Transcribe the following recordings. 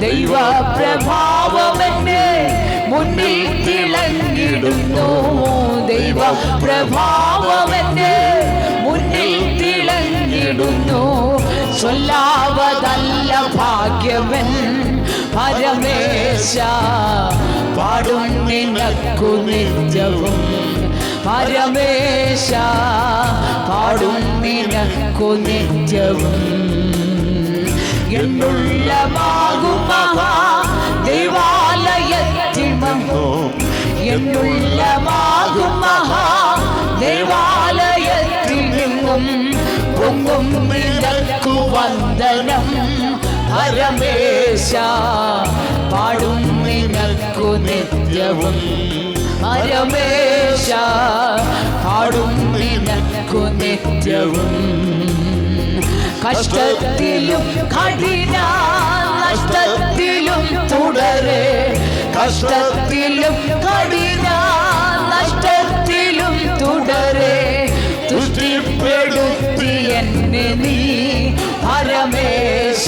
ദൈവപ്രഭാവമെന്നെ മുന്നിൽ തിളങ്ങിടുന്നു. ദൈവപ്രഭാവമെന്നെ മുന്നിൽ തിളങ്ങിടുന്നു. ചൊല്ലാവതല്ല ഭാഗ്യവൻ പരമേശ, പാടും നിനക്കു നിത്യവും. പരമേശ, പാടും നിനക്കു നിത്യവും. എന്നുള്ളമാകും മഹാ ദൈവാലയത്തിൽ എന്നുള്ളമാകും മഹാ ദൈവാലയത്തിൽ നിന്നും പൊങ്ങും നിനക്കു വന്ദനം. പരമേശ, പാടും നിനക്കു നിത്യവും. പരമേശ, പാടും നിനക്കു നിത്യവും. കഷ്ടത്തിലും കഠിന നഷ്ടത്തിലും തുടരെ, കഷ്ടത്തിലും കഠിന നഷ്ടത്തിലും തുടരെ തുഷ്ടിപ്പെടുത്തി എന്നെ നീ. പരമേശ,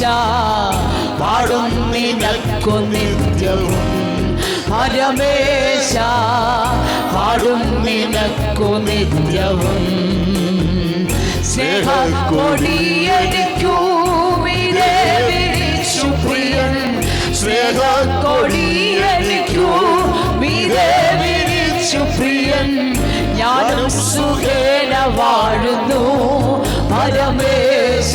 പാടും നിനക്കു നിത്യവും. പരമേശ, പാടും നിനക്കു നിത്യവും. സ്നേഹക്കൊടിയടിക്കൂ മീതെ വിരിച്ചു പ്രിയൻ. സ്നേഹക്കൊടിയടിക്കൂ മീതെ വിരിച്ചു പ്രിയൻ. ഞാനും സുഖേന വാഴുന്നു. പരമേശ,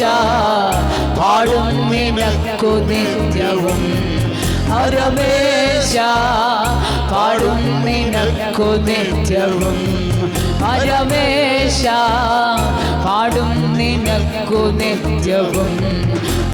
പാടും നിനക്കു നിത്യവും. പരമേശ, പാടും നിനക്കു നിത്യവും. പരമേശ, പാടും നിനക്കു നിത്യവും.